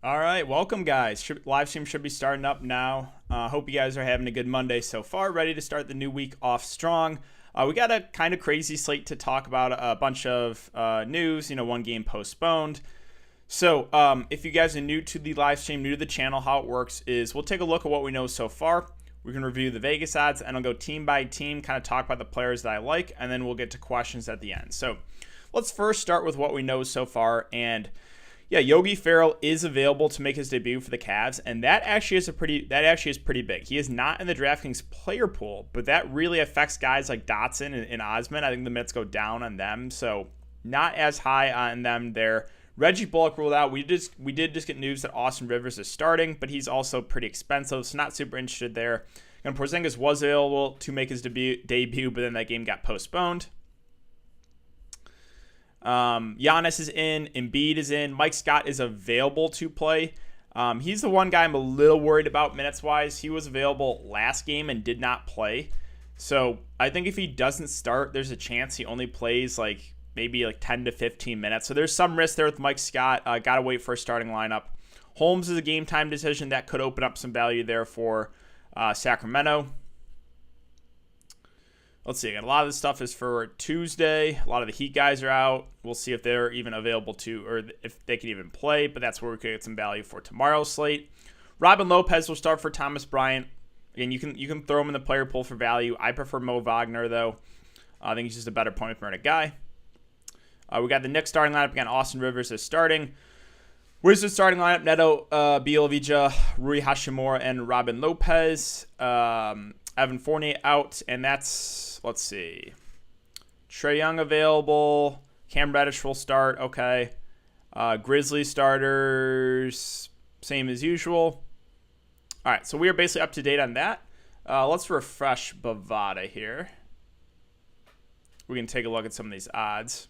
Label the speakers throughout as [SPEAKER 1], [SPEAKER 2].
[SPEAKER 1] All right, welcome guys. Live stream should be starting up now. Hope you guys are having a good Monday so far. Ready to start the new week off strong. We got a kind of crazy slate to talk about. A bunch of news. One game postponed. So if you guys are new to the live stream, new to the channel, how it works is we'll take a look at what we know so far. We can review the Vegas odds, and I'll go team by team, kind of talk about the players that I like, and then we'll get to questions at the end. So let's first start with what we know so far. And yeah, Yogi Ferrell is available to make his debut for the Cavs, and that actually is pretty big. He is not in the Draftkings player pool, but that really affects guys like Dotson and Osman. I think the minutes go down on them, so not as high on them there. Reggie Bullock ruled out. We did just get news that Austin Rivers is starting, but he's also pretty expensive, so not super interested there. And Porzingis was available to make his debut, but then that game got postponed. Giannis is in. Embiid is in. Mike Scott is available to play. He's the one guy I'm a little worried about minutes-wise. He was available last game and did not play. So I think if he doesn't start, there's a chance he only plays maybe 10 to 15 minutes. So there's some risk there with Mike Scott. Got to wait for a starting lineup. Holmes is a game-time decision that could open up some value there for Sacramento. Let's see. Again, a lot of this stuff is for Tuesday. A lot of the Heat guys are out. We'll see if they're even available or if they can even play, but that's where we could get some value for tomorrow's slate. Robin Lopez will start for Thomas Bryant. Again, you can throw him in the player pool for value. I prefer Mo Wagner, though. I think he's just a better point per minute guy. We got the Knicks starting lineup. Again, Austin Rivers is starting. Wizards starting lineup, Neto, Bjelica, Rui Hachimura, and Robin Lopez. Evan Fournier out, and that's, let's see, Trae Young available. Cam Reddish will start. Okay. Grizzlies starters, same as usual. All right, so we are basically up to date on that. Let's refresh Bovada here. We can take a look at some of these odds.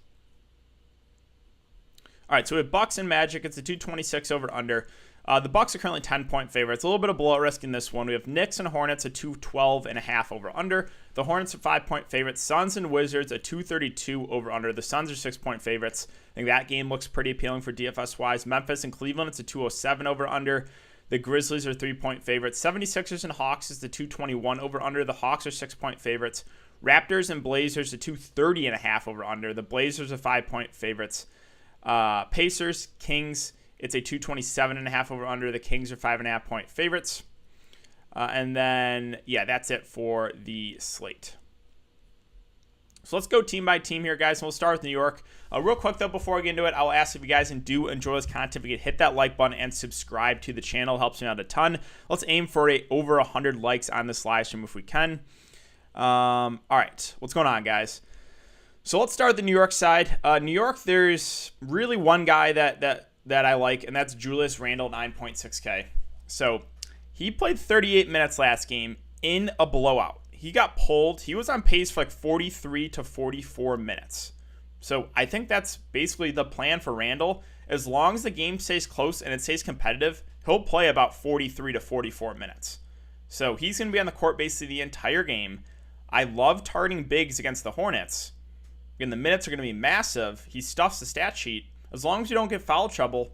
[SPEAKER 1] All right, so we have Bucks and Magic. It's a 226 over under. The Bucks are currently 10-point favorites. A little bit of blowout risk in this one. We have Knicks and Hornets a 212.5 over under. The Hornets are 5-point favorites. Suns and Wizards a 232 over under. The Suns are 6-point favorites. I think that game looks pretty appealing for DFS wise. Memphis and Cleveland, it's a 207 over under. The Grizzlies are 3-point favorites. 76ers and Hawks is the 221 over under. The Hawks are 6-point favorites. Raptors and Blazers a 230.5 over under. The Blazers are 5-point favorites. Pacers, Kings, it's a 227.5 over under. The Kings are 5.5-point favorites. And then, yeah, that's it for the slate. So let's go team by team here, guys. And we'll start with New York. Real quick, though, before I get into it, I'll ask if you guys do enjoy this content, if you could hit that like button and subscribe to the channel. It helps me out a ton. Let's aim for over 100 likes on this live stream if we can. All right, what's going on, guys? So let's start with the New York side. New York, there's really one guy that I like, and that's Julius Randle, 9.6K. So he played 38 minutes last game in a blowout. He got pulled. He was on pace for 43 to 44 minutes. So I think that's basically the plan for Randle. As long as the game stays close and it stays competitive, he'll play about 43 to 44 minutes. So he's going to be on the court basically the entire game. I love targeting bigs against the Hornets. And the minutes are going to be massive. He stuffs the stat sheet. As long as you don't get foul trouble,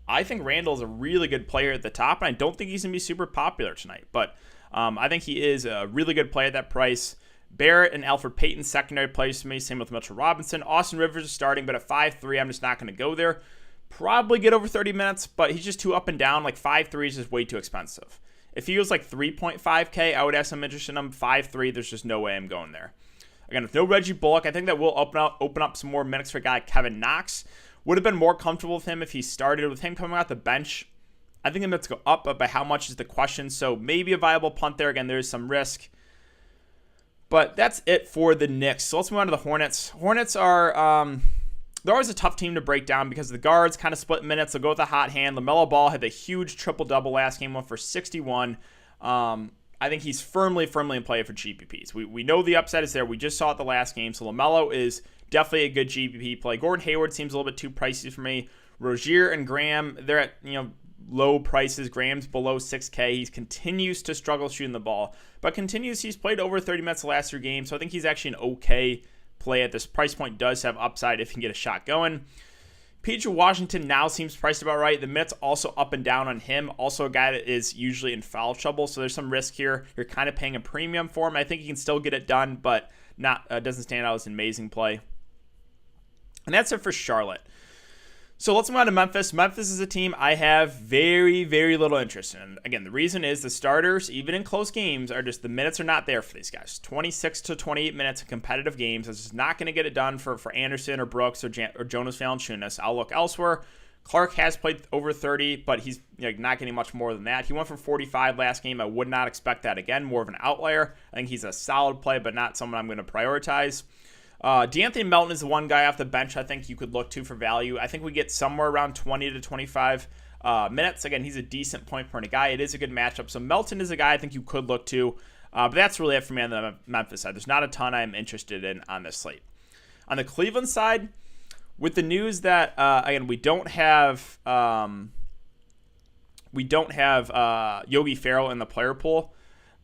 [SPEAKER 1] I think Randle is a really good player at the top, and I don't think he's going to be super popular tonight. But I think he is a really good player at that price. Barrett and Alfred Payton, secondary players to me. Same with Mitchell Robinson. Austin Rivers is starting, but at 5'3", I'm just not going to go there. Probably get over 30 minutes, but he's just too up and down. 5'3" is just way too expensive. If he was 3.5K, I would have some interest in him. 5'3", there's just no way I'm going there. Again, with no Reggie Bullock, I think that will open up some more minutes for a guy like Kevin Knox. Would have been more comfortable with him if he started. With him coming out the bench, I think the minutes go up, but by how much is the question. So maybe a viable punt there. Again, there's some risk. But that's it for the Knicks. So let's move on to the Hornets. Hornets are they're always a tough team to break down because the guards kind of split minutes. They'll go with a hot hand. LaMelo Ball had the huge triple-double last game, went for 61. I think he's firmly in play for GPPs. We know the upside is there. We just saw it the last game. So LaMelo is definitely a good GPP play. Gordon Hayward seems a little bit too pricey for me. Rozier and Graham, they're at low prices. Graham's below 6K. He continues to struggle shooting the ball, but he's played over 30 minutes the last 3 games. So I think he's actually an okay play at this price point. Does have upside if he can get a shot going. PJ Washington now seems priced about right. The minutes also up and down on him. Also a guy that is usually in foul trouble, so there's some risk here. You're kind of paying a premium for him. I think he can still get it done, but not doesn't stand out as an amazing play. And that's it for Charlotte. So let's move on to Memphis. Memphis is a team I have very, very little interest in. Again, the reason is the starters, even in close games, are just the minutes are not there for these guys. 26 to 28 minutes in competitive games. That's just not going to get it done for Anderson or Brooks or Jonas Valanciunas. I'll look elsewhere. Clark has played over 30, but he's not getting much more than that. He went for 45 last game. I would not expect that again. More of an outlier. I think he's a solid play, but not someone I'm going to prioritize. DeAnthony Melton is the one guy off the bench I think you could look to for value. I think we get somewhere around 20 to 25 minutes. Again, he's a decent point per guy. It is a good matchup. So Melton is a guy I think you could look to. But that's really it for me on the Memphis side. There's not a ton I'm interested in on this slate. On the Cleveland side, with the news that, again, we don't have Yogi Ferrell in the player pool.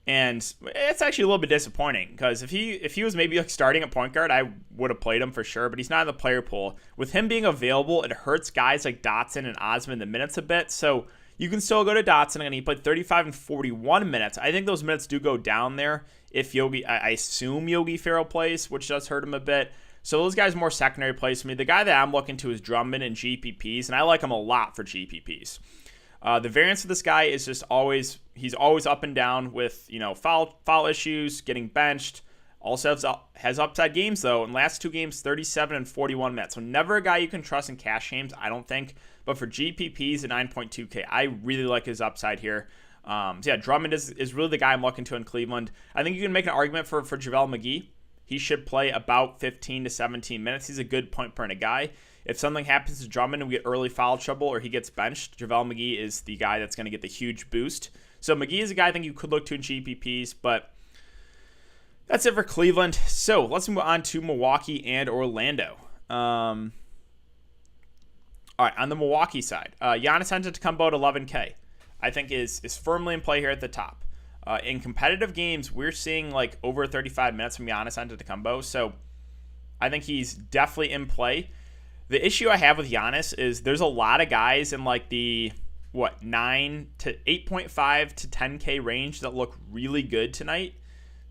[SPEAKER 1] And it's actually a little bit disappointing because if he was maybe starting at point guard, I would have played him for sure, but he's not in the player pool. With him being available, it hurts guys like Dotson and Osman the minutes a bit. So you can still go to Dotson, and he played 35 and 41 minutes. I think those minutes do go down there if I assume Yogi Ferrell plays, which does hurt him a bit. So those guys more secondary plays for me. The guy that I'm looking to is Drummond and GPPs, and I like him a lot for GPPs. The variance of this guy is just he's always up and down with, foul issues, getting benched. Also has upside games, though. In last two games, 37 and 41 minutes. So never a guy you can trust in cash games, I don't think. But for GPPs at 9.2K, I really like his upside here. Drummond is really the guy I'm looking to in Cleveland. I think you can make an argument for JaVale McGee. He should play about 15 to 17 minutes. He's a good point per guy. If something happens to Drummond and we get early foul trouble or he gets benched, JaVale McGee is the guy that's going to get the huge boost. So McGee is a guy I think you could look to in GPPs, but that's it for Cleveland. So let's move on to Milwaukee and Orlando. All right, on the Milwaukee side, Giannis Antetokounmpo at 11K, I think is firmly in play here at the top. In competitive games, we're seeing like over 35 minutes from Giannis Antetokounmpo, so I think he's definitely in play. The issue I have with Giannis is there's a lot of guys in like the 9 to 8.5 to 10K range that look really good tonight.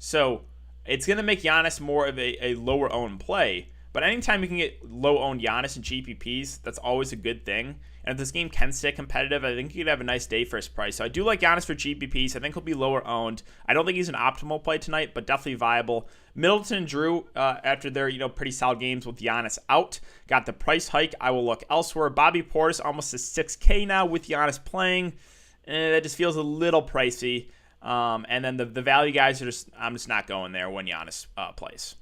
[SPEAKER 1] So it's going to make Giannis more of a lower owned play. But anytime you can get low owned Giannis and GPPs, that's always a good thing. And if this game can stay competitive, I think you could have a nice day for his price. So I do like Giannis for GPPs. I think he'll be lower owned. I don't think he's an optimal play tonight, but definitely viable. Middleton and Drew, after their pretty solid games with Giannis out, got the price hike. I will look elsewhere. Bobby Portis almost a 6K now with Giannis playing. That just feels a little pricey. And then the value guys I'm just not going there when Giannis plays.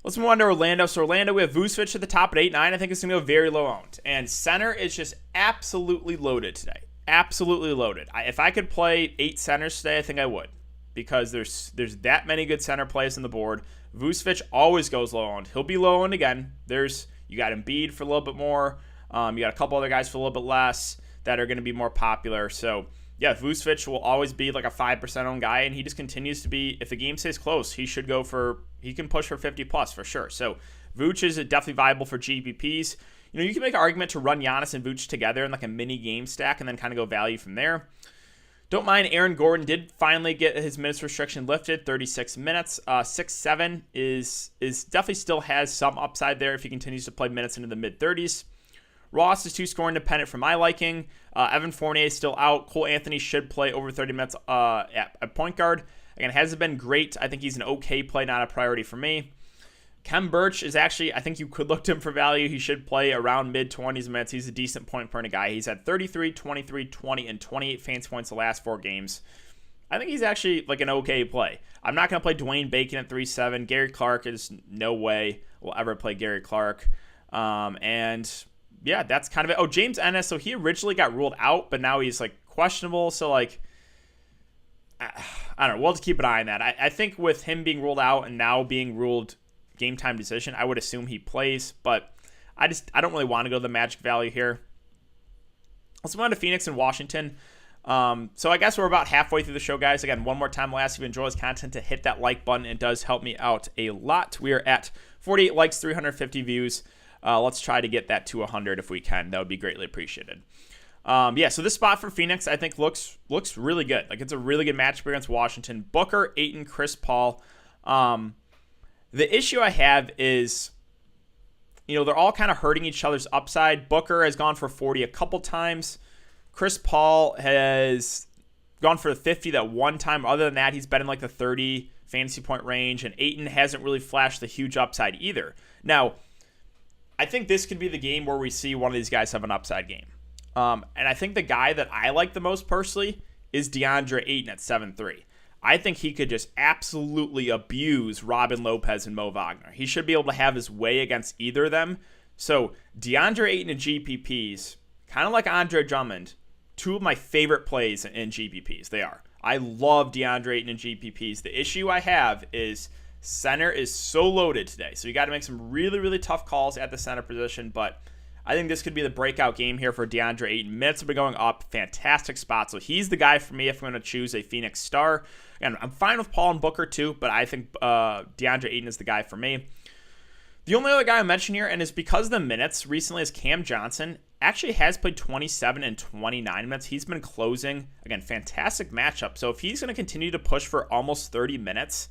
[SPEAKER 1] Let's move on to Orlando. So Orlando, we have Vucevic at the top at 8-9. I think it's going to go very low owned. And center is just absolutely loaded today. Absolutely loaded. If I could play 8 centers today, I think I would. Because there's that many good center plays on the board. Vucevic always goes low owned. He'll be low owned again. You got Embiid for a little bit more. You got a couple other guys for a little bit less that are going to be more popular. So yeah, Vucevic will always be like a 5% owned guy, and he just continues to be, if the game stays close, he can push for 50 plus for sure. So Vooch is definitely viable for GPPs. You can make an argument to run Giannis and Vooch together in like a mini game stack and then kind of go value from there. Don't mind Aaron Gordon did finally get his minutes restriction lifted, 36 minutes. 6-7 is definitely still has some upside there if he continues to play minutes into the mid-30s. Ross is too scoring dependent for my liking. Evan Fournier is still out. Cole Anthony should play over 30 minutes at point guard. Again, hasn't been great. I think he's an okay play, not a priority for me. Kem Birch is actually, I think you could look to him for value. He should play around mid-20s minutes. He's a decent point per guy. He's had 33, 23, 20, and 28 fantasy points the last 4 games. I think he's actually like an okay play. I'm not going to play Dwayne Bacon at 3-7. Gary Clark is no way will ever play Gary Clark. And yeah, that's kind of it. Oh, James Ennis. So he originally got ruled out, but now he's like questionable. So like, I don't know. We'll have to keep an eye on that. I think with him being ruled out and now being ruled game time decision, I would assume he plays, but I don't really want to go to the Magic value here. Let's move on to Phoenix and Washington. So I guess we're about halfway through the show, guys. Again, one more time, I'll ask if you enjoy this content to hit that like button. It does help me out a lot. We are at 48 likes, 350 views. Let's try to get that to 100 if we can. That would be greatly appreciated. So this spot for Phoenix, I think, looks really good. Like, it's a really good matchup against Washington. Booker, Ayton, Chris Paul. The issue I have is, they're all kind of hurting each other's upside. Booker has gone for 40 a couple times. Chris Paul has gone for 50 that one time. Other than that, he's been in like the 30 fantasy point range, and Ayton hasn't really flashed the huge upside either. Now, I think this could be the game where we see one of these guys have an upside game. And I think the guy that I like the most personally is DeAndre Ayton at 7-3. I think he could just absolutely abuse Robin Lopez and Mo Wagner. He should be able to have his way against either of them. So DeAndre Ayton and GPPs, kind of like Andre Drummond, two of my favorite plays in GPPs. They are. I love DeAndre Ayton and GPPs. The issue I have is center is so loaded today. So you got to make some really, really tough calls at the center position. But I think this could be the breakout game here for DeAndre Ayton. Minutes have been going up. Fantastic spot. So he's the guy for me if I'm going to choose a Phoenix star. And I'm fine with Paul and Booker too, but I think DeAndre Ayton is the guy for me. The only other guy I mentioned here, and it's because of the minutes recently, is Cam Johnson. Actually has played 27 and 29 minutes. He's been closing. Again, fantastic matchup. So if he's going to continue to push for almost 30 minutes,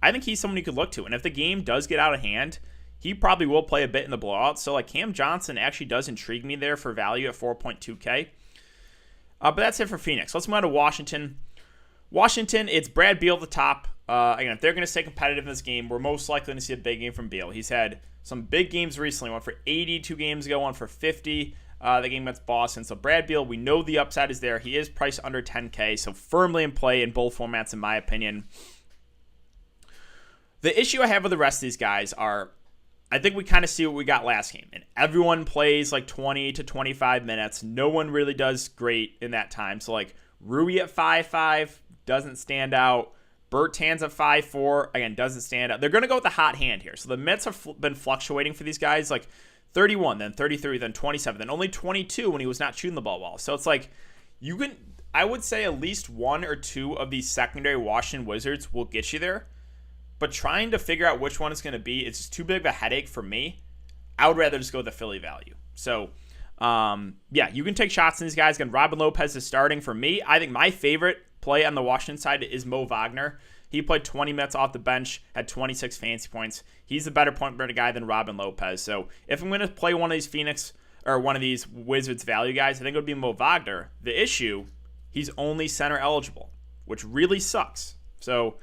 [SPEAKER 1] I think he's someone you could look to. And if the game does get out of hand, he probably will play a bit in the blowout. So like Cam Johnson actually does intrigue me there for value at 4.2K. But that's it for Phoenix. Let's move on to Washington. Washington, it's Brad Beal at the top. Again, if they're going to stay competitive in this game, we're most likely going to see a big game from Beal. He's had some big games recently. One for 80 2 games ago, one for 50. The game against Boston. So Brad Beal, we know the upside is there. He is priced under 10K, so firmly in play in both formats, in my opinion. The issue I have with the rest of these guys are, I think we kind of see what we got last game. And everyone plays like 20 to 25 minutes. No one really does great in that time. So like Rui at 5.5 doesn't stand out. Bertans at 5.4, again, doesn't stand out. They're going to go with the hot hand here. So the minutes have been fluctuating for these guys, like 31, then 33, then 27, then only 22 when he was not shooting the ball well. So it's like, I would say at least one or two of these secondary Washington Wizards will get you there. But trying to figure out which one it's going to be, it's just too big of a headache for me. I would rather just go with the Philly value. So, you can take shots on these guys. Again, Robin Lopez is starting for me. I think my favorite play on the Washington side is Mo Wagner. He played 20 minutes off the bench, had 26 fantasy points. He's a better point guard guy than Robin Lopez. So if I'm going to play one of these Phoenix or one of these Wizards value guys, I think it would be Mo Wagner. The issue, he's only center eligible, which really sucks. So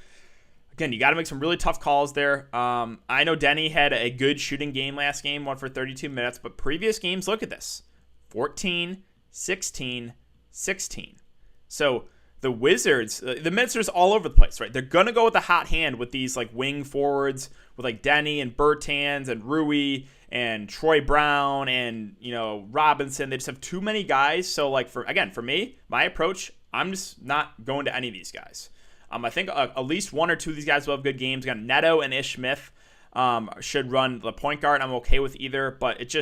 [SPEAKER 1] again, you got to make some really tough calls there. I know Denny had a good shooting game last game, one for 32 minutes, but previous games, look at this. 14, 16, 16. So the Wizards, the minutes are just all over the place, right? They're going to go with the hot hand with these like wing forwards with like Denny and Bertans and Rui and Troy Brown and, Robinson. They just have too many guys. So like for me, my approach, I'm just not going to any of these guys. I think at least one or two of these guys will have good games. Got Neto and Ish Smith should run the point guard. I'm okay with either, but it's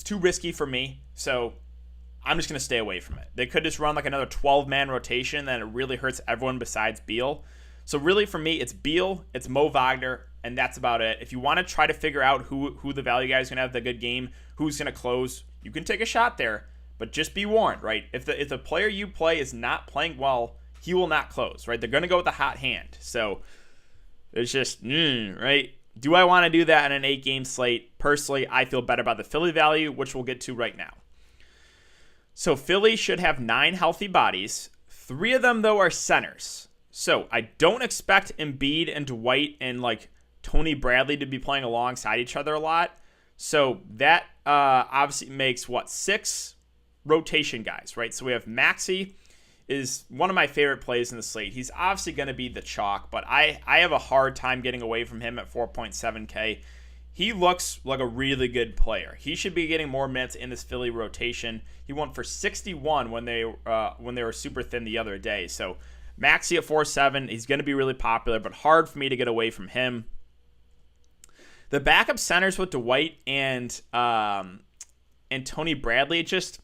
[SPEAKER 1] too risky for me. So I'm just going to stay away from it. They could just run like another 12-man rotation, then it really hurts everyone besides Beal. So really for me, it's Beal, it's Mo Wagner, and that's about it. If you want to try to figure out who the value guy is going to have the good game, who's going to close, you can take a shot there, but just be warned, right? If the player you play is not playing well, he will not close, right? They're going to go with the hot hand. So it's just, right? Do I want to do that in an 8-game slate? Personally, I feel better about the Philly value, which we'll get to right now. So Philly should have 9 healthy bodies. 3 of them, though, are centers. So I don't expect Embiid and Dwight and like Tony Bradley to be playing alongside each other a lot. So that obviously makes 6 rotation guys, right? So we have Maxey is one of my favorite plays in the slate. He's obviously going to be the chalk, but I have a hard time getting away from him at 4.7K. He looks like a really good player. He should be getting more minutes in this Philly rotation. He went for 61 when they were super thin the other day. So Maxey at 4.7, he's going to be really popular, but hard for me to get away from him. The backup centers with Dwight and Tony Bradley, just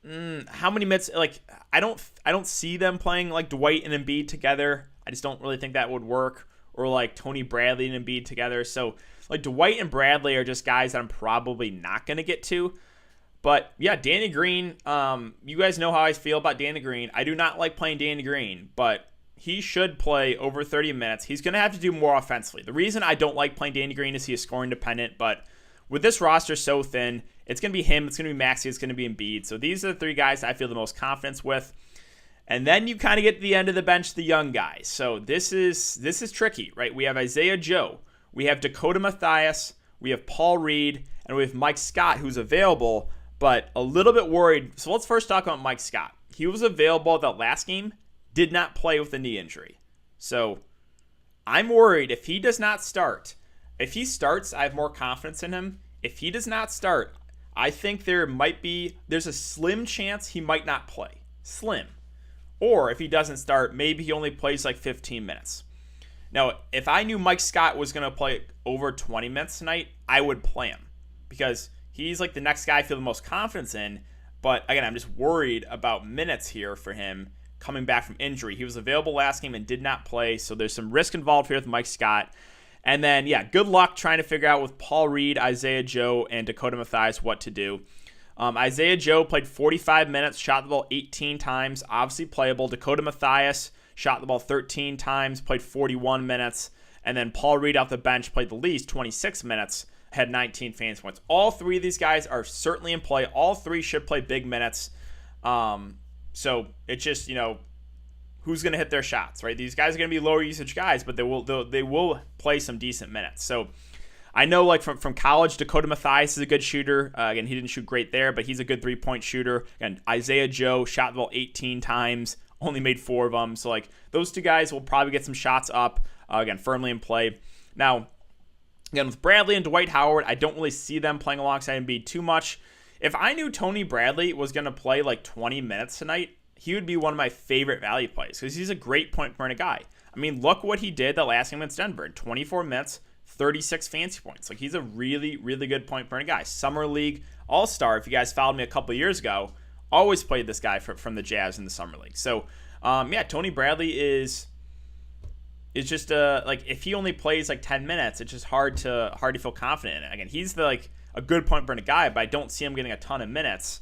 [SPEAKER 1] how many minutes? Like I don't see them playing like Dwight and Embiid together. I just don't really think that would work. or like Tony Bradley and Embiid together. So like Dwight and Bradley are just guys that I'm probably not going to get to. But yeah, Danny Green, you guys know how I feel about Danny Green. I do not like playing Danny Green, but he should play over 30 minutes. He's going to have to do more offensively. The reason I don't like playing Danny Green is he is scoring dependent, but with this roster so thin, it's going to be him, it's going to be Maxey, it's going to be Embiid. So these are the three guys I feel the most confidence with. And then you kind of get to the end of the bench, the young guys. So this is tricky, right? We have Isaiah Joe, we have Dakota Mathias, we have Paul Reed, and we have Mike Scott, who's available, but a little bit worried. So let's first talk about Mike Scott. He was available that last game, did not play with a knee injury. So I'm worried if he does not start. If he starts, I have more confidence in him. If he does not start, I think there's a slim chance he might not play. Slim. Or if he doesn't start, maybe he only plays like 15 minutes. Now, if I knew Mike Scott was going to play over 20 minutes tonight, I would play him because he's like the next guy I feel the most confidence in. But again, I'm just worried about minutes here for him coming back from injury. He was available last game and did not play, so there's some risk involved here with Mike Scott. And then, yeah, good luck trying to figure out with Paul Reed, Isaiah Joe, and Dakota Mathias what to do. Isaiah Joe played 45 minutes, shot the ball 18 times, obviously playable. Dakota Mathias shot the ball 13 times, played 41 minutes. And then Paul Reed off the bench played the least, 26 minutes, had 19 fantasy points. All three of these guys are certainly in play. All three should play big minutes. So it's just, who's going to hit their shots, right? These guys are going to be lower usage guys, but they will play some decent minutes. So I know, like from college, Dakota Mathias is a good shooter. Again, he didn't shoot great there, but he's a good three-point shooter. And Isaiah Joe shot the ball 18 times, only made 4 of them. So like those two guys will probably get some shots up. Again, firmly in play. Now, again, with Bradley and Dwight Howard, I don't really see them playing alongside Embiid too much. If I knew Tony Bradley was going to play like 20 minutes tonight, he would be one of my favorite value plays because he's a great point per minute guy. I mean, look what he did that last game against Denver. 24 minutes, 36 fantasy points. Like, he's a really, really good point per minute guy. Summer League All-Star, if you guys followed me a couple years ago, always played this guy from the Jazz in the Summer League. So, yeah, Tony Bradley is just like, if he only plays like 10 minutes, it's just hard to feel confident in it. Again, he's a good point per minute guy, but I don't see him getting a ton of minutes.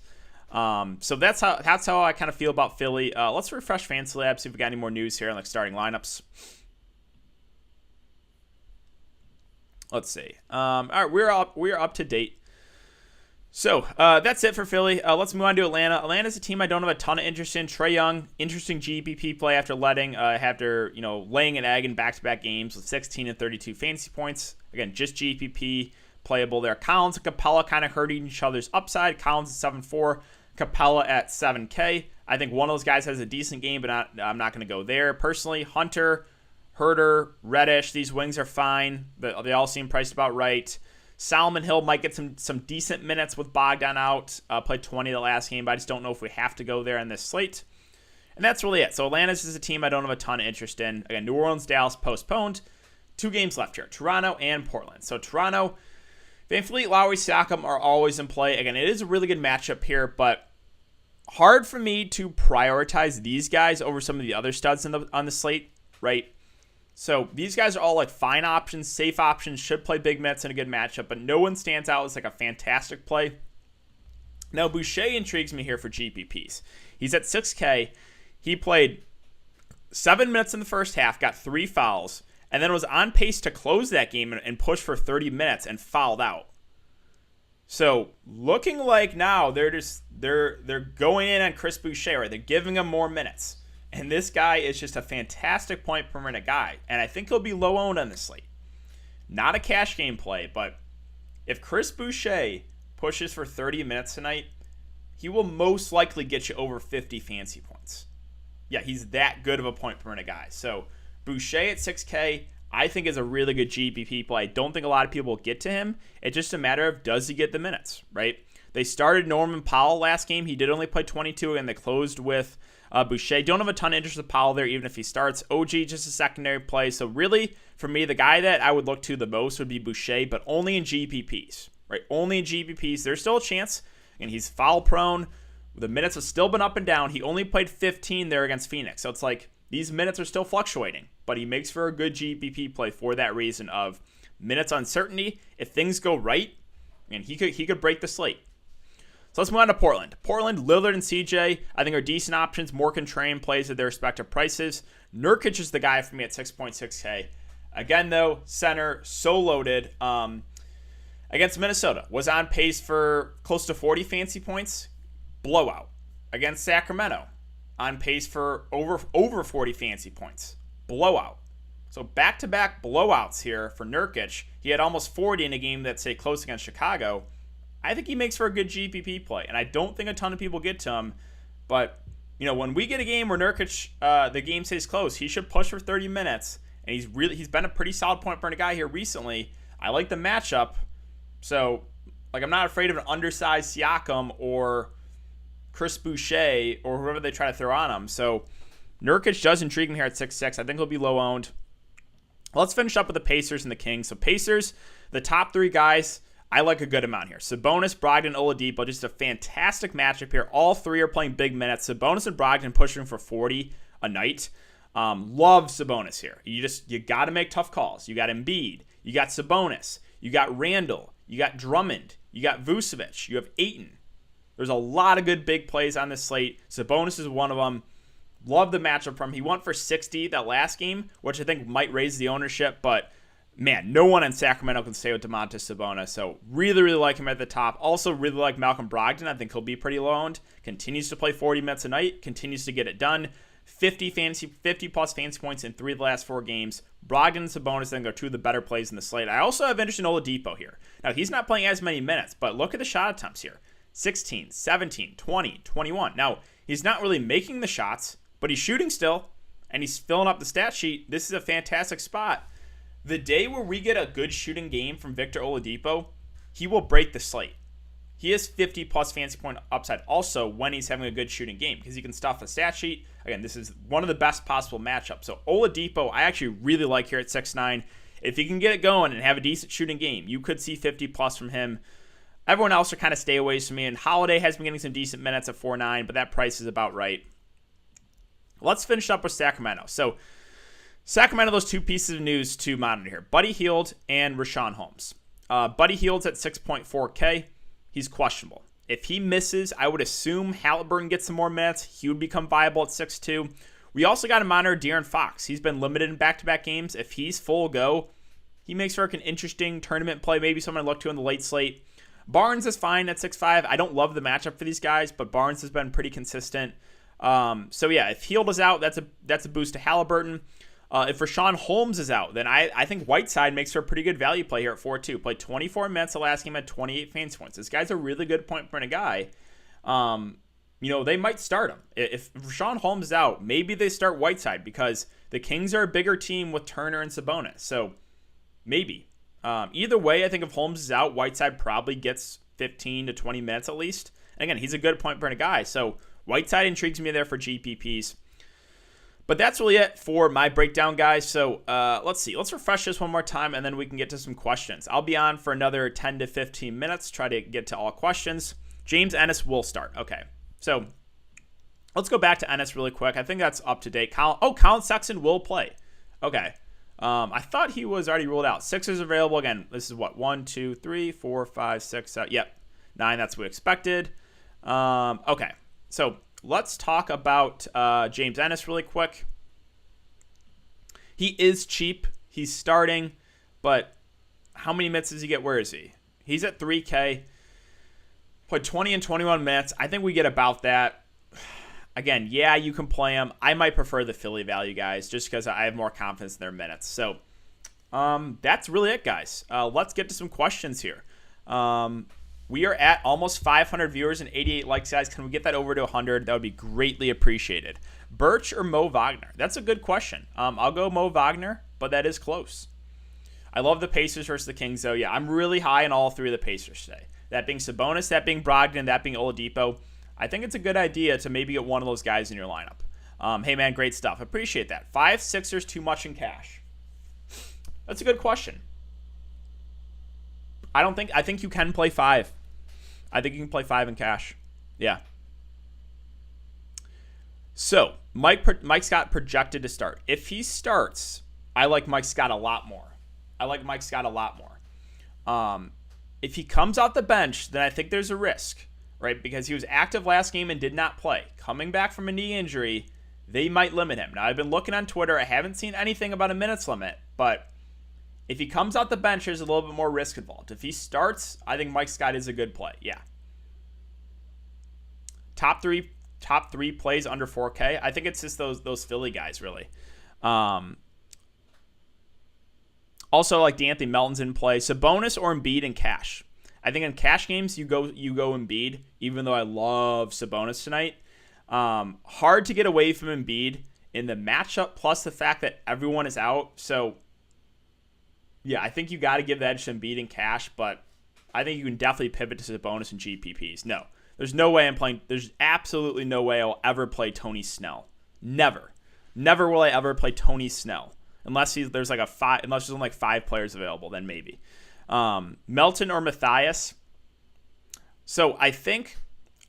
[SPEAKER 1] So that's how I kind of feel about Philly. Let's refresh Fantasy Lab, see if we got any more news here on like starting lineups. Let's see. All right, we're up to date. So that's it for Philly. Let's move on to Atlanta. Atlanta's a team I don't have a ton of interest in. Trae Young, interesting GPP play after laying an egg in back-to-back games with 16 and 32 fantasy points. Again, just GPP playable there. Collins and Capella kind of hurting each other's upside. Collins at 7.4, Capella at 7K. I think one of those guys has a decent game, but I'm not going to go there. Personally, Hunter, Herter, Reddish, these wings are fine. They all seem priced about right. Solomon Hill might get some decent minutes with Bogdan out. Played 20 the last game, but I just don't know if we have to go there in this slate. And that's really it. So Atlanta's is a team I don't have a ton of interest in. Again, New Orleans, Dallas postponed. 2 games left here, Toronto and Portland. So Toronto, VanVleet, Lowry, Siakam are always in play. Again, it is a really good matchup here, but hard for me to prioritize these guys over some of the other studs on the slate, right? So these guys are all like fine options, safe options, should play big minutes in a good matchup, but no one stands out as like a fantastic play. Now, Boucher intrigues me here for GPPs. He's at 6K. He played 7 minutes in the first half, got 3 fouls, and then was on pace to close that game and push for 30 minutes and fouled out. So looking like now they're going in on Chris Boucher, right? They're giving him more minutes. And this guy is just a fantastic point per minute guy. And I think he'll be low owned on this slate. Not a cash game play, but if Chris Boucher pushes for 30 minutes tonight, he will most likely get you over 50 fantasy points. Yeah, he's that good of a point per minute guy. So Boucher at 6K, I think is a really good GPP play. I don't think a lot of people will get to him. It's just a matter of, does he get the minutes, right? They started Norman Powell last game. He did only play 22, and they closed with Boucher. Don't have a ton of interest in Powell there, even if he starts. OG, just a secondary play. So really, for me, the guy that I would look to the most would be Boucher, but only in GPPs, right? Only in GPPs. There's still a chance, and he's foul prone. The minutes have still been up and down. He only played 15 there against Phoenix. So it's like these minutes are still fluctuating, but he makes for a good GPP play for that reason of minutes uncertainty. If things go right, and he could break the slate. So let's move on to Portland. Portland, Lillard and CJ, I think are decent options, more contrarian plays at their respective prices. Nurkic is the guy for me at 6.6K. Again, though, center, so loaded. Against Minnesota, was on pace for close to 40 fantasy points. Blowout. Against Sacramento, on pace for over 40 fantasy points. Blowout. So back-to-back blowouts here for Nurkic. He had almost 40 in a game that's, say, close against Chicago. I think he makes for a good GPP play, and I don't think a ton of people get to him. But, when we get a game where Nurkic, the game stays close, he should push for 30 minutes, and he's been a pretty solid point per guy here recently. I like the matchup, so I'm not afraid of an undersized Siakam or Chris Boucher or whoever they try to throw on him. So Nurkic does intrigue me here at 6.6. I think he'll be low owned. Let's finish up with the Pacers and the Kings. So Pacers, the top three guys, I like a good amount here. Sabonis, Brogdon, Oladipo, just a fantastic matchup here. All three are playing big minutes. Sabonis and Brogdon pushing for 40 a night. Love Sabonis here. You got to make tough calls. You got Embiid. You got Sabonis. You got Randall. You got Drummond. You got Vucevic. You have Ayton. There's a lot of good big plays on this slate. Sabonis is one of them. Love the matchup from him. He went for 60 that last game, which I think might raise the ownership, but man, no one in Sacramento can stay with Domantas Sabonis, so really, really like him at the top. Also really like Malcolm Brogdon. I think he'll be pretty low owned. Continues to play 40 minutes a night. Continues to get it done. 50 plus fantasy points in 3 of the last 4 games. Brogdon and Sabonis, I think, are 2 of the better plays in the slate. I also have interest in Oladipo here. Now, he's not playing as many minutes, but look at the shot attempts here. 16, 17, 20, 21. Now, he's not really making the shots, but he's shooting still, and he's filling up the stat sheet. This is a fantastic spot. The day where we get a good shooting game from Victor Oladipo, he will break the slate. He has 50 plus fantasy point upside also when he's having a good shooting game because he can stuff the stat sheet. Again, this is one of the best possible matchups. So Oladipo, I actually really like here at 6.9. If he can get it going and have a decent shooting game, you could see 50 plus from him. Everyone else are kind of stay away from me. And Holiday has been getting some decent minutes at 4.9, but that price is about right. Let's finish up with Sacramento. So Sacramento, those 2 pieces of news to monitor here. Buddy Hield and Richaun Holmes. Buddy Hield's at 6.4K. He's questionable. If he misses, I would assume Halliburton gets some more minutes. He would become viable at 6.2. We also got to monitor De'Aaron Fox. He's been limited in back-to-back games. If he's full go, he makes for an interesting tournament play, maybe someone to look to in the late slate. Barnes is fine at 6.5. I don't love the matchup for these guys, but Barnes has been pretty consistent. So yeah, if Hield is out, that's a boost to Halliburton. If Richaun Holmes is out, then I think Whiteside makes for a pretty good value play here at 4.2. Played 24 minutes the last game, had 28 fantasy points. This guy's a really good point per guy. They might start him. If Richaun Holmes is out, maybe they start Whiteside because the Kings are a bigger team with Turner and Sabonis. So maybe. Either way, I think if Holmes is out, Whiteside probably gets 15 to 20 minutes at least. And again, he's a good point per guy. So Whiteside intrigues me there for GPPs. But that's really it for my breakdown, guys. So let's see. Let's refresh this one more time, and then we can get to some questions. I'll be on for another 10 to 15 minutes, try to get to all questions. James Ennis will start. Okay, so let's go back to Ennis really quick. I think that's up to date. Colin Sexton will play. Okay. I thought he was already ruled out. Sixers available. Again, this is what? 1, 2, 3, 4, 5, 6, 7. Yep. 9, that's what we expected. Okay, so let's talk about James Ennis really quick. He is cheap. He's starting, but how many minutes does he get? Where is he? He's at 3K. Played 20 and 21 minutes. I think we get about that. Again, yeah, you can play him. I might prefer the Philly value, guys, just because I have more confidence in their minutes. So that's really it, guys. Let's get to some questions here. We are at almost 500 viewers and 88 likes, guys. Can we get that over to 100? That would be greatly appreciated. Birch or Mo Wagner? That's a good question. I'll go Mo Wagner, but that is close. I love the Pacers versus the Kings, though. Yeah, I'm really high on all 3 of the Pacers today. That being Sabonis, that being Brogdon, that being Oladipo. I think it's a good idea to maybe get one of those guys in your lineup. Hey, man, great stuff. Appreciate that. 5 Sixers, too much in cash? That's a good question. I think you can play 5. I think you can play 5 in cash. Yeah. So Mike Scott projected to start. If he starts, I like Mike Scott a lot more. If he comes off the bench, then I think there's a risk, right? Because he was active last game and did not play. Coming back from a knee injury, they might limit him. Now, I've been looking on Twitter. I haven't seen anything about a minutes limit, but if he comes out the bench, there's a little bit more risk involved. If he starts, I think Mike Scott is a good play. Yeah. Top three plays under 4K. I think it's just those Philly guys, really. Also, like DeAnthony Melton's in play. Sabonis or Embiid in cash. I think in cash games, you go Embiid, even though I love Sabonis tonight. Hard to get away from Embiid in the matchup, plus the fact that everyone is out. So, yeah, I think you got to give the edge to Embiid in cash, but I think you can definitely pivot to Sabonis and GPPs. No, there's no way I'm playing. There's absolutely no way I'll ever play Tony Snell. Never will I ever play Tony Snell. Unless there's only like 5 players available, then maybe. Melton or Matthias. So I think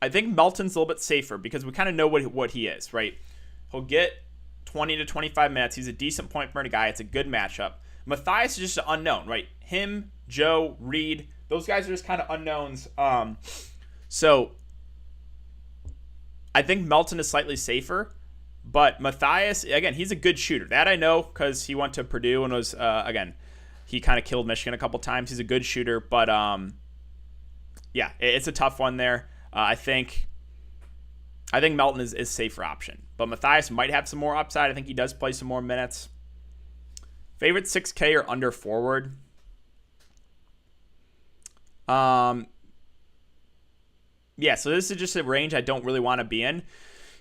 [SPEAKER 1] Melton's a little bit safer because we kind of know what he is, right? He'll get 20 to 25 minutes. He's a decent point per minute guy. It's a good matchup. Matthias is just an unknown, right? Him, Joe, Reed, those guys are just kind of unknowns. So I think Melton is slightly safer. But Matthias, again, he's a good shooter. That I know because he went to Purdue and was, again, he kind of killed Michigan a couple times. He's a good shooter. But, yeah, it's a tough one there. I think Melton is a safer option. But Matthias might have some more upside. I think he does play some more minutes. Favorite 6K or under forward? Yeah, so this is just a range I don't really want to be in.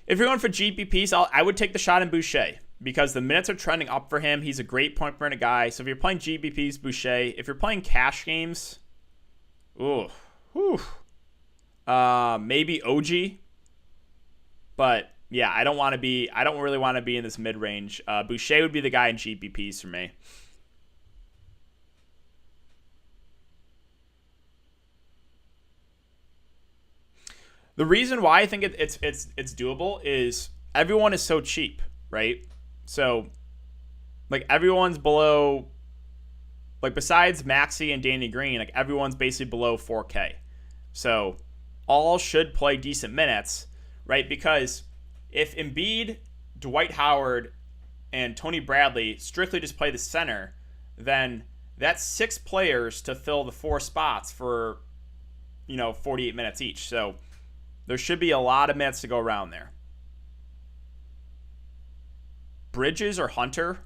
[SPEAKER 1] If you're going for GPPs, I would take the shot in Boucher because the minutes are trending up for him. He's a great point per minute guy. So if you're playing GPPs, Boucher. If you're playing cash games, maybe OG. But yeah, I don't really want to be in this mid range. Boucher would be the guy in GPPs for me. The reason why I think it's doable is everyone is so cheap, right? So, like, everyone's below, like, besides Maxey and Danny Green, like, everyone's basically below 4K. So, all should play decent minutes, right? Because if Embiid, Dwight Howard, and Tony Bradley strictly just play the center, then that's 6 players to fill the 4 spots for, 48 minutes each. So, there should be a lot of minutes to go around there. Bridges or Hunter?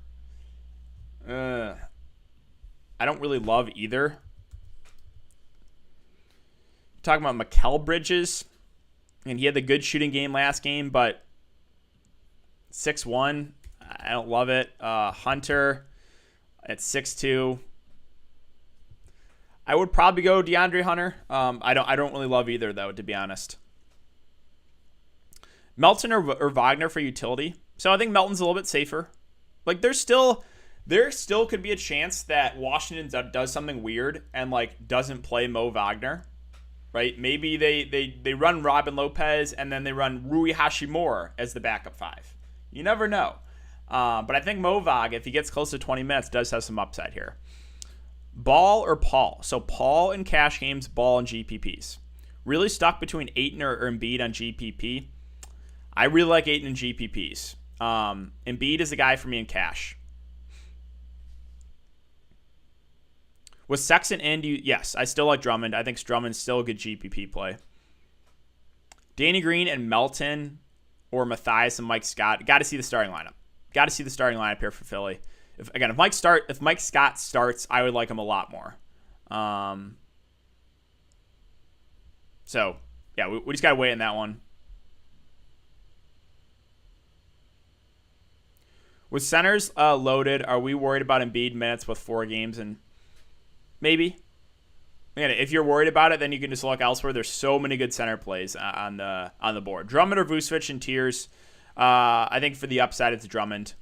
[SPEAKER 1] I don't really love either. Talking about Mikal Bridges, and he had the good shooting game last game, but 6'1", I don't love it. Hunter at 6'2". I would probably go DeAndre Hunter. I don't really love either, though, to be honest. Melton or Wagner for utility. So I think Melton's a little bit safer. Like there still could be a chance that Washington does something weird and like doesn't play Mo Wagner, right? Maybe they run Robin Lopez and then they run Rui Hachimura as the backup 5. You never know. But I think Mo Wag, if he gets close to 20 minutes, does have some upside here. Ball or Paul? So Paul in cash games, Ball in GPPs. Really stuck between Ayton or Embiid on GPP. I really like Ayton in GPPs. Embiid is the guy for me in cash. Was Sexton in? Yes, I still like Drummond. I think Drummond's still a good GPP play. Danny Green and Melton or Matthias and Mike Scott. Got to see the starting lineup. Here for Philly. If Mike Scott starts, I would like him a lot more. So yeah, we just got to wait on that one. With centers loaded, are we worried about Embiid minutes with 4 games? And maybe. Again, if you're worried about it, then you can just look elsewhere. There's so many good center plays on the board. Drummond or Vucevic in tiers. I think for the upside, it's Drummond.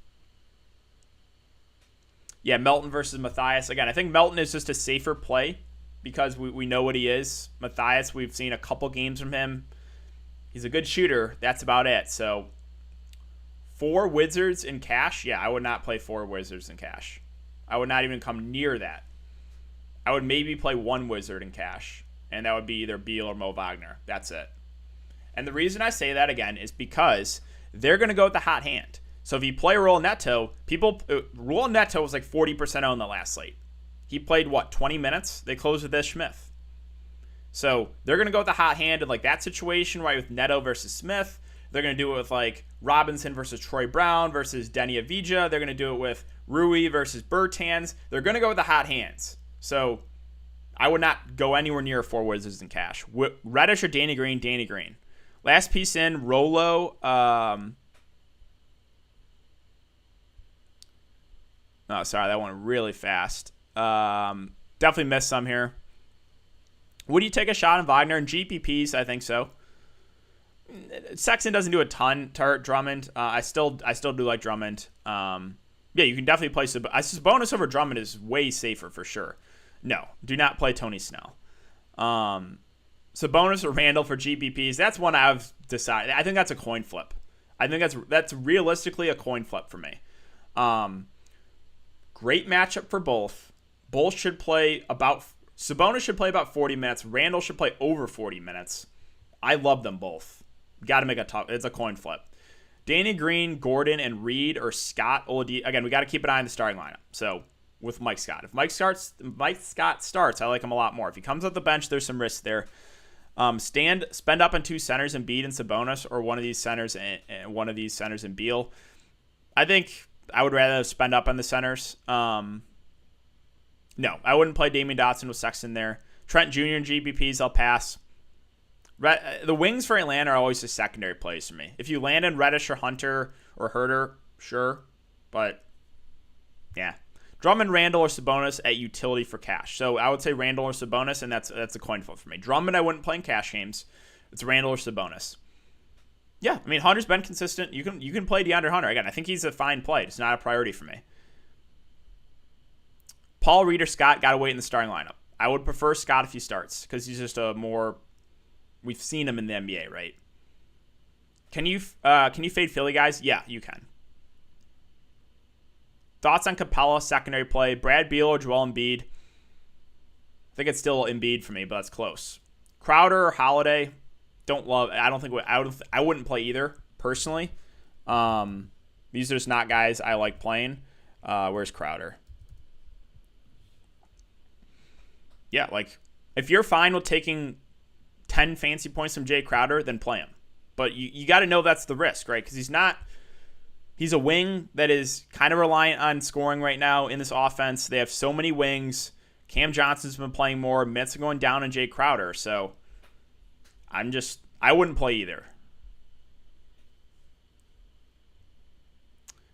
[SPEAKER 1] Yeah, Melton versus Matthias. Again, I think Melton is just a safer play because we know what he is. Matthias, we've seen a couple games from him. He's a good shooter. That's about it. So 4 Wizards in cash, yeah, I would not play 4 Wizards in cash. I would not even come near that. I would maybe play 1 Wizard in cash, and that would be either Beal or Mo Wagner. That's it. And the reason I say that, again, is because they're going to go with the hot hand. So if you play Roel Neto, Roel Neto was like 40% owned the last slate. He played, 20 minutes? They closed with Ish Smith. So they're going to go with the hot hand in like that situation, right, with Neto versus Smith. They're going to do it with like Robinson versus Troy Brown versus Denny Avdija. They're going to do it with Rui versus Bertans. They're going to go with the hot hands. So I would not go anywhere near 4 Wizards in cash. Reddish or Danny Green? Danny Green. Last piece in, Rolo. Oh, sorry, that went really fast. Definitely missed some here. Would you take a shot on Wagner and GPPs? I think so. Sexton doesn't do a ton to hurt Drummond. I still do like Drummond. Yeah, you can definitely play Sabonis over Drummond is way safer for sure. No, do not play Tony Snell. Sabonis or Randall for GPPs. That's one I've decided. I think that's a coin flip. I think that's realistically a coin flip for me. Great matchup for both. Both should play Sabonis should play about 40 minutes. Randall should play over 40 minutes. I love them both. Got to make it's a coin flip. Danny Green, Gordon, and Reed or Scott Oladipo. Again, we got to keep an eye on the starting lineup. So with Mike Scott. If Mike Scott starts, I like him a lot more. If he comes off the bench, there's some risk there. Spend up on 2 centers and Embiid and Sabonis, or one of these centers and Beal. I think I would rather spend up on the centers. No, I wouldn't play Damian Dotson with Sexton there. Trent Jr. and GPPs, I'll pass. The wings for Atlanta are always the secondary plays for me. If you land in Reddish or Hunter or Herter, sure. But, yeah. Drummond, Randall, or Sabonis at utility for cash. So I would say Randall or Sabonis, and that's a coin flip for me. Drummond, I wouldn't play in cash games. It's Randall or Sabonis. Yeah, I mean, Hunter's been consistent. You can play DeAndre Hunter. Again, I think he's a fine play. It's not a priority for me. Paul, Reed, or Scott, got to wait in the starting lineup. I would prefer Scott if he starts because he's just we've seen him in the NBA, right? Can you fade Philly guys? Yeah, you can. Thoughts on Capella, secondary play, Brad Beal or Joel Embiid? I think it's still Embiid for me, but that's close. Crowder or Holiday? I wouldn't play either personally. These are just not guys I like playing. Where's Crowder? Yeah, like if you're fine with taking 10 fancy points from Jay Crowder, then play him. But you got to know that's the risk, right? Because he's a wing that is kind of reliant on scoring right now in this offense. They have so many wings. Cam Johnson's been playing more. Minutes are going down on Jay Crowder. So I wouldn't play either.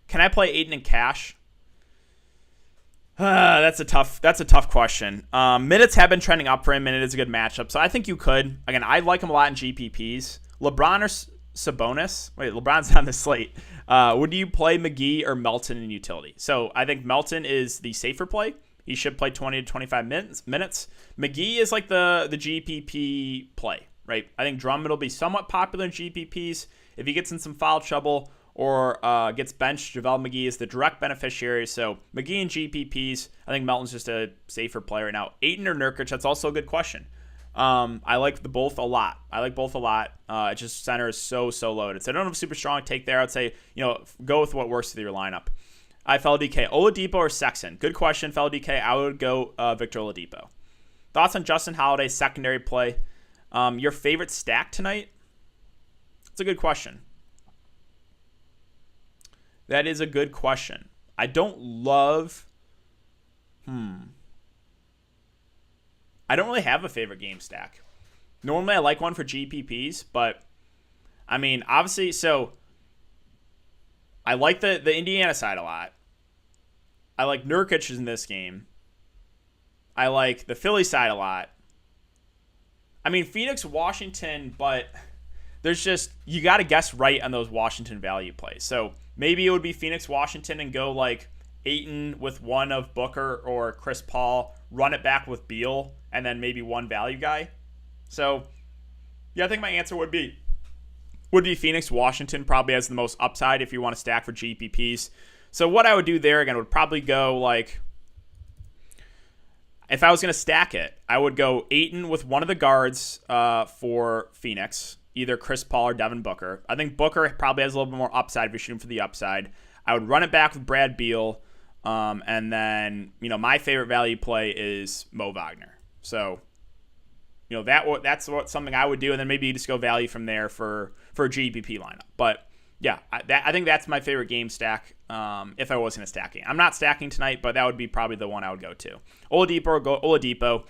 [SPEAKER 1] Can I play Ayton in cash? That's a tough question. Minutes have been trending up for him, and it is a good matchup. So I think you could. Again, I like him a lot in GPPs. LeBron or Sabonis? Wait, LeBron's on the slate. Would you play McGee or Melton in utility? So I think Melton is the safer play. He should play 20 to 25 minutes. McGee is like the GPP play, right? I think Drummond will be somewhat popular in GPPs. If he gets in some foul trouble or gets benched, JaVale McGee is the direct beneficiary. So McGee and GPPs, I think Melton's just a safer play right now. Ayton or Nurkic, that's also a good question. I like both a lot. It's just center is so loaded. So I don't have a super strong take there. I'd say, go with what works with your lineup. FLDK, Oladipo or Sexton? Good question, FLDK. I would go Victor Oladipo. Thoughts on Justin Holiday's secondary play? Your favorite stack tonight? That's a good question. That is a good question. I don't love... I don't really have a favorite game stack. Normally, I like one for GPPs, but I mean, obviously, so I like the Indiana side a lot. I like Nurkic in this game. I like the Philly side a lot. I mean, Phoenix, Washington, but there's just, you got to guess right on those Washington value plays. So maybe it would be Phoenix, Washington, and go like Ayton with one of Booker or Chris Paul, run it back with Beal, and then maybe one value guy. So, yeah, I think my answer would be would be Phoenix. Washington probably has the most upside if you want to stack for GPPs. So what I would do there, again, would probably go like, if I was going to stack it, I would go Ayton with one of the guards for Phoenix, either Chris Paul or Devin Booker. I think Booker probably has a little bit more upside if you're shooting for the upside. I would run it back with Brad Beal. And then, my favorite value play is Mo Wagner. So, that's something I would do. And then maybe you just go value from there for a GPP lineup. But yeah, I think that's my favorite game stack if I was going to stacking. I'm not stacking tonight, but that would be probably the one I would go to. Oladipo.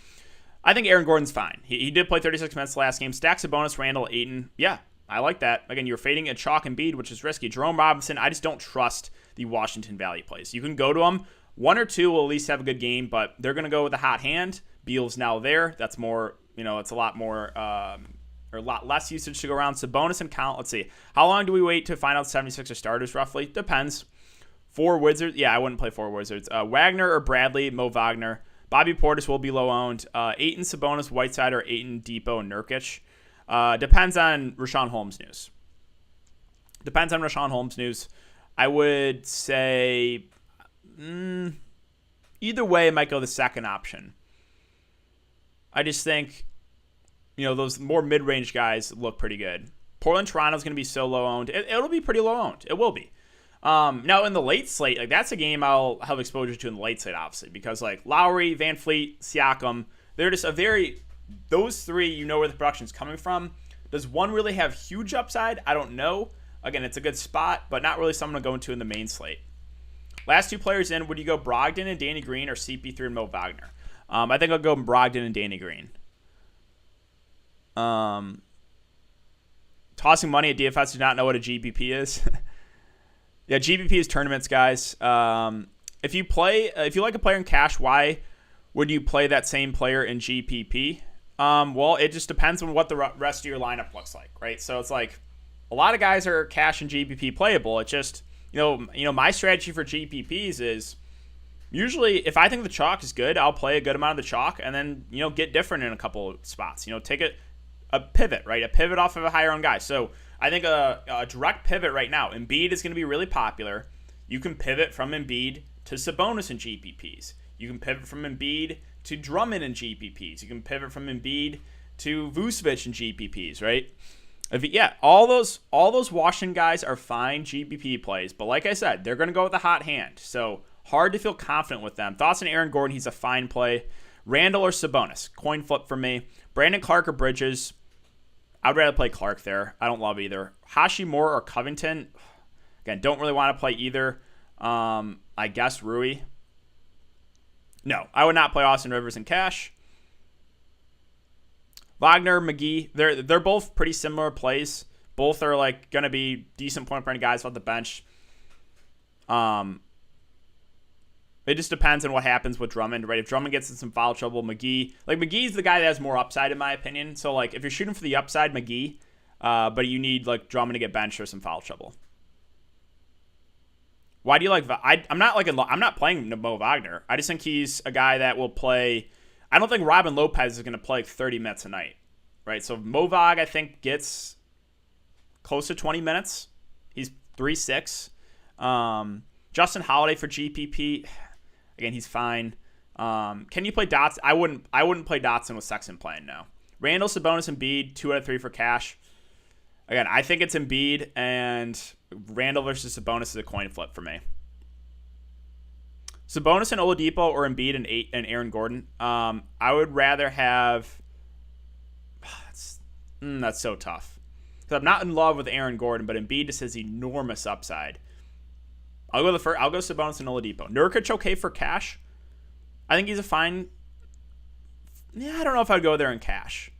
[SPEAKER 1] I think Aaron Gordon's fine. He did play 36 minutes last game. Stacks a bonus, Randall, Ayton. Yeah, I like that. Again, you're fading a chalk and Embiid, which is risky. Jerome Robinson, I just don't trust the Washington value plays. You can go to them. One or two will at least have a good game, but they're going to go with a hot hand. Beal's now there. That's more, it's a lot more, or a lot less usage to go around. Sabonis and Count. Let's see. How long do we wait to find out 76er starters roughly? Depends. For Wizards, I wouldn't play for Wizards. Wagner or Bradley, Mo Wagner. Bobby Portis will be low owned. Ayton, Sabonis, Whiteside, or Ayton, Depot, and Nurkic. Depends on Rashawn Holmes news. I would say either way, I might go the second option. I just think, those more mid-range guys look pretty good. Portland, Toronto's going to be so low-owned. It'll be pretty low-owned. It will be. Now, in the late slate, that's a game I'll have exposure to in the late slate, obviously, because, Lowry, Van Fleet, Siakam, they're just those three, where the production's coming from. Does one really have huge upside? I don't know. Again, it's a good spot, but not really someone to go into in the main slate. Last two players in, would you go Brogdon and Danny Green or CP3 and Mo Wagner? I think I'll go Brogdon and Danny Green. Tossing money at DFS, do not know what a GPP is. Yeah, GPP is tournaments, guys. If you like a player in cash, why would you play that same player in GPP? Well, it just depends on what the rest of your lineup looks like, right? So it's like a lot of guys are cash and GPP playable. It's just, my strategy for GPPs is usually if I think the chalk is good, I'll play a good amount of the chalk and then, get different in a couple of spots. Take a pivot, right? A pivot off of a higher owned guy. So I think a direct pivot right now, Embiid is going to be really popular. You can pivot from Embiid to Sabonis in GPPs. You can pivot from Embiid to Drummond in GPPs. You can pivot from Embiid to Vucevic in GPPs, right? All those Washington guys are fine GPP plays, but like I said, they're going to go with a hot hand. So hard to feel confident with them. Thoughts on Aaron Gordon? He's a fine play. Randall or Sabonis? Coin flip for me. Brandon Clark or Bridges? I'd rather play Clark there. I don't love either. Hashimura or Covington? Again, don't really want to play either. I guess Rui. No, I would not play Austin Rivers in cash. Wagner, McGee, they're both pretty similar plays. Both are going to be decent point per guys off the bench. It just depends on what happens with Drummond, right? If Drummond gets in some foul trouble, McGee's the guy that has more upside in my opinion. So if you're shooting for the upside, McGee, but you need Drummond to get benched or some foul trouble. Why do you like? I'm not playing Mo Wagner. I just think he's a guy that will play. I don't think Robin Lopez is going to play 30 minutes a night, right? So Mo Vag, I think, gets close to 20 minutes. He's 3.6. Justin Holiday for GPP, again, he's fine. Can you play Dotson? I wouldn't play Dotson with Sexton playing now. Randall, Sabonis, Embiid, 2 out of 3 for cash. Again, I think it's Embiid, and Randall versus Sabonis is a coin flip for me. Sabonis and Oladipo or Embiid and Aaron Gordon. I would rather have. That's so tough. Because I'm not in love with Aaron Gordon, but Embiid just has enormous upside. I'll go Sabonis and Oladipo. Nurkic okay for cash. I think he's a fine. Yeah, I don't know if I'd go there in cash,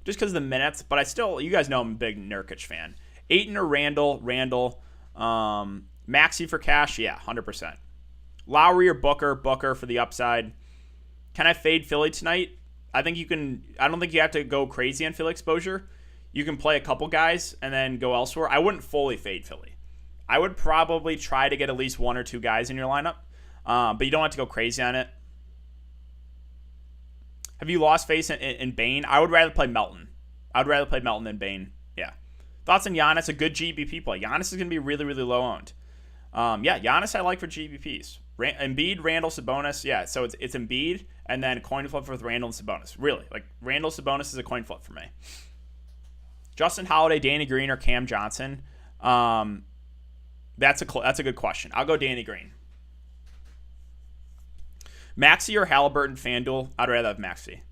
[SPEAKER 1] just because of the minutes. But you guys know I'm a big Nurkic fan. Ayton or Randall. Maxey for cash. Yeah, 100%. Lowry or Booker for the upside. Can I fade Philly tonight? I think you can. I don't think you have to go crazy on Philly exposure. You can play a couple guys and then go elsewhere. I wouldn't fully fade Philly. I would probably try to get at least 1 or 2 guys in your lineup, but you don't have to go crazy on it. Have you lost faith in Bane? I would rather play Melton. I'd rather play Melton than Bane. Yeah. Thoughts on Giannis? A good GBP play. Giannis is going to be really, really low owned. Yeah, Giannis I like for GBPs. Embiid, Randall, Sabonis. Yeah, so it's Embiid and then coin flip with Randall and Sabonis. Really, like Randall, Sabonis is a coin flip for me. Justin Holiday, Danny Green, or Cam Johnson. That's a good question. I'll go Danny Green. Maxey or Halliburton, FanDuel? I'd rather have Maxey.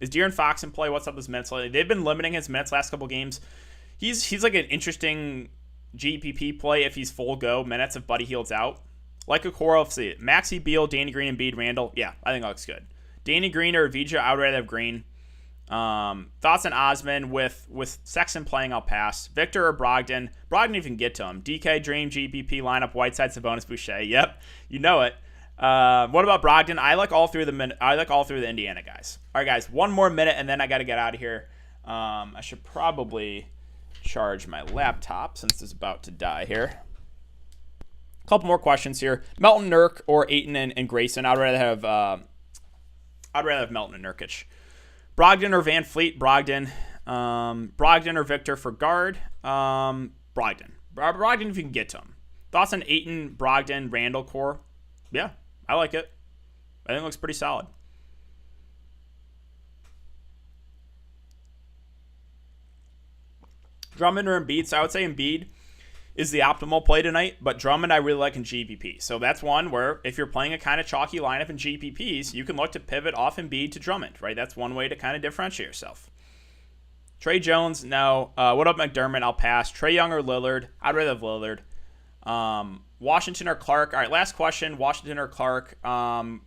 [SPEAKER 1] Is De'Aaron Fox in play? What's up with his minutes lately? They've been limiting his minutes last couple games. He's like an interesting GPP play if he's full go minutes if Buddy Hield's out. Like a core, let's see. Maxey, Beal, Danny Green, Embiid, Randall. Yeah, I think that looks good. Danny Green or Avdija, I would rather have Green. Thoughts on Osman with Sexton playing, I'll pass. Victor or Brogdon? Brogdon, you can get to him. DK, Dream, GPP lineup, Whiteside, Sabonis, Boucher. Yep, you know it. What about Brogdon? I like all three of the Indiana guys. All right, guys, one more minute and then I got to get out of here. I should probably charge my laptop since it's about to die here. A couple more questions here. Melton, Nurk, or Ayton and Grayson? I'd rather have Melton and Nurkic. Brogdon or Van Fleet? Brogdon. Brogdon or Victor for guard? Brogdon. Brogdon if you can get to him. Thoughts on Ayton, Brogdon, Randall core? Yeah, I like it. I think it looks pretty solid. Drummond or Embiid? So I would say Embiid is the optimal play tonight, but Drummond I really like in GPP. So that's one where if you're playing a kind of chalky lineup in GPPs, you can look to pivot off Embiid to Drummond, right? That's one way to kind of differentiate yourself. Trey Jones, no. What up, McDermott? I'll pass. Trae Young or Lillard? I'd rather have Lillard. Washington or Clark? All right, last question. Washington or Clark? I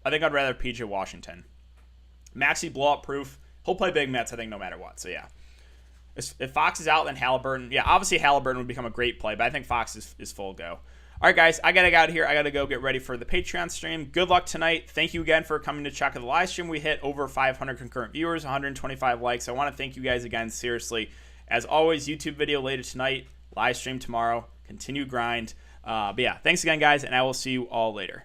[SPEAKER 1] think I'd rather PJ Washington. Maxey blowout proof. He'll play big minutes, I think, no matter what. So, yeah. If Fox is out, then Halliburton. Yeah, obviously Halliburton would become a great play, but I think Fox is full go. All right, guys, I got to get out of here. I got to go get ready for the Patreon stream. Good luck tonight. Thank you again for coming to check out the live stream. We hit over 500 concurrent viewers, 125 likes. I want to thank you guys again, seriously. As always, YouTube video later tonight, live stream tomorrow. Continue grind. But yeah, thanks again, guys, and I will see you all later.